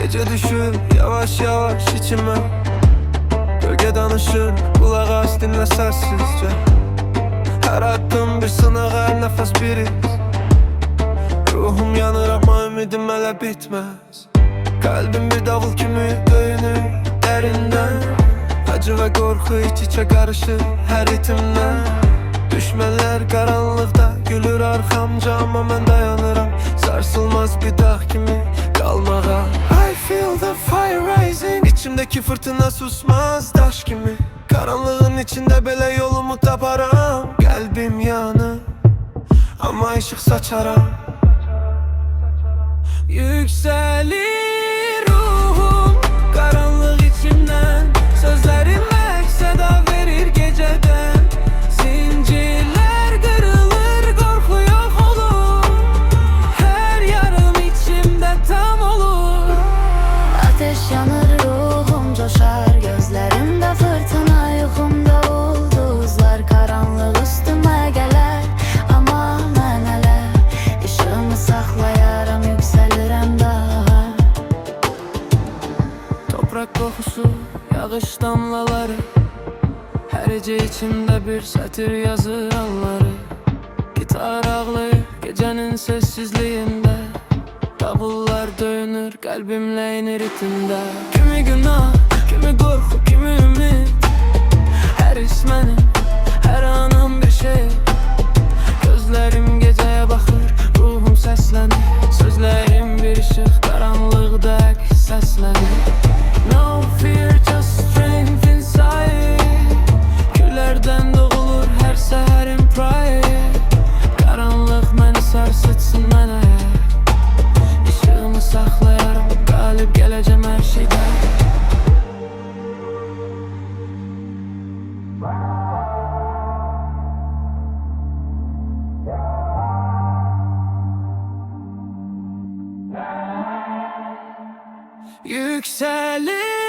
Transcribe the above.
Gece düşür yavaş yavaş içime, gölge danışır, kulak as dinle sessizce. Her adım bir sınık, her nefes bir iz. Ruhum yanır ama ümidim hele bitmez. Kalbim bir davul kimi döyünür derinden. Acı ve korku iç içe karışır her ritimden. Düşmeler karanlıkta gülür arkamca, ama ben dayanırım sarsılmaz bir dağ kimi kalmağa. I feel the fire rising, İçimdeki fırtına susmaz taş gibi. Karanlığın içinde bile yolumu taparım. Kalbim yanır ama ışık saçarım. Yükselir ruhum karanlık içimden. Sözlerim seda verir geceden. Zincirler kırılır, korku yok olur. Her yarım içimde tam olur. Ateş yanır, ruhum coşar. Gözlerimde fırtına, yuxumda ulduzlar. Karanlık üstüme gelir ama mən hələ işığımı saxlayaram, yüksəlirəm daha. Toprak kokusu, yağış damlaları, her gece içimde bir satır yazır anları. Gitar ağlayır gecenin sessizliğinde. Davullar dönür kalbimle aynı ritimde. Kimi günah, kimi korku, kimi ümit. Her ismenim, her anım bir şey. Gözlerim geceye bakır, ruhum seslenir. Sözlerim bir ışık, karanlıkta seslenir. No fear, just strength inside. Küllerden doğulur her seherim pride. Karanlık beni sarsıtsın mənə. İşığımı saxlayarım, qalib gələcəm hər şeydə. Yükselir